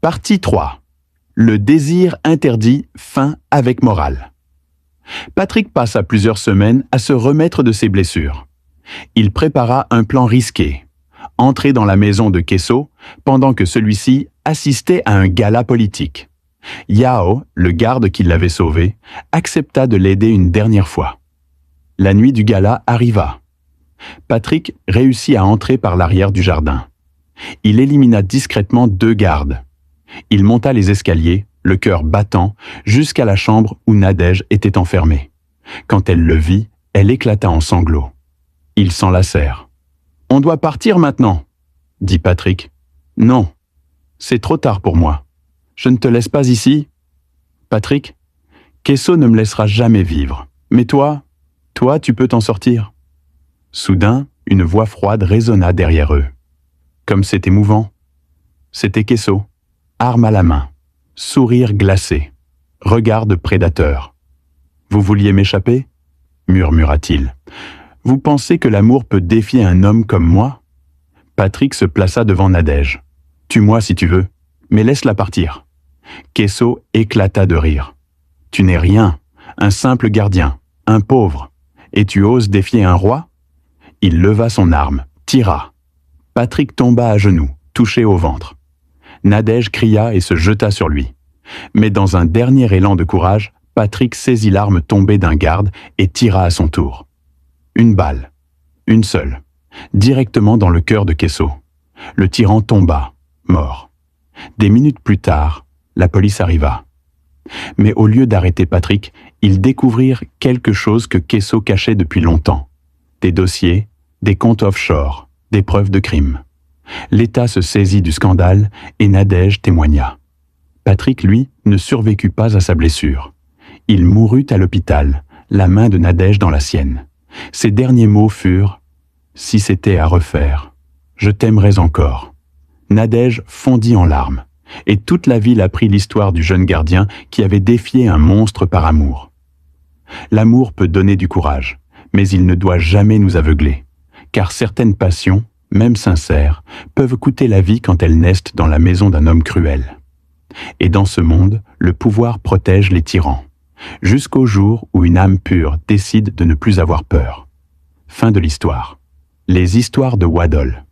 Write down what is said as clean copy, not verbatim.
Partie 3. Le désir interdit, fin avec morale. Patrick passa plusieurs semaines à se remettre de ses blessures. Il prépara un plan risqué. Entrer dans la maison de Kesso pendant que celui-ci assistait à un gala politique. Yao, le garde qui l'avait sauvé, accepta de l'aider une dernière fois. La nuit du gala arriva. Patrick réussit à entrer par l'arrière du jardin. Il élimina discrètement 2 gardes. Il monta les escaliers, le cœur battant, jusqu'à la chambre où Nadège était enfermée. Quand elle le vit, elle éclata en sanglots. Ils s'enlacèrent. « On doit partir maintenant », dit Patrick. « Non, c'est trop tard pour moi. Je ne te laisse pas ici. »« Patrick, Kesso ne me laissera jamais vivre. Mais toi, tu peux t'en sortir. » Soudain, une voix froide résonna derrière eux. Comme c'est émouvant. C'était Kesso, arme à la main, sourire glacé, regard de prédateur. « Vous vouliez m'échapper » murmura-t-il. « Vous pensez que l'amour peut défier un homme comme moi ?» Patrick se plaça devant Nadège. « Tue-moi si tu veux, mais laisse-la partir. » Kesso éclata de rire. « Tu n'es rien, un simple gardien, un pauvre, et tu oses défier un roi ?» Il leva son arme, tira. Patrick tomba à genoux, touché au ventre. Nadège cria et se jeta sur lui. Mais dans un dernier élan de courage, Patrick saisit l'arme tombée d'un garde et tira à son tour. Une balle, une seule, directement dans le cœur de Kesso. Le tyran tomba, mort. Des minutes plus tard, la police arriva. Mais au lieu d'arrêter Patrick, ils découvrirent quelque chose que Kesso cachait depuis longtemps. Des dossiers, des comptes offshore, des preuves de crime. L'État se saisit du scandale et Nadège témoigna. Patrick, lui, ne survécut pas à sa blessure. Il mourut à l'hôpital, la main de Nadège dans la sienne. Ses derniers mots furent « Si c'était à refaire, je t'aimerais encore ». Nadège fondit en larmes, et toute la ville apprit l'histoire du jeune gardien qui avait défié un monstre par amour. L'amour peut donner du courage, mais il ne doit jamais nous aveugler, car certaines passions, même sincères, peuvent coûter la vie quand elles naissent dans la maison d'un homme cruel. Et dans ce monde, le pouvoir protège les tyrans, jusqu'au jour où une âme pure décide de ne plus avoir peur. Fin de l'histoire. Les histoires de Waddle.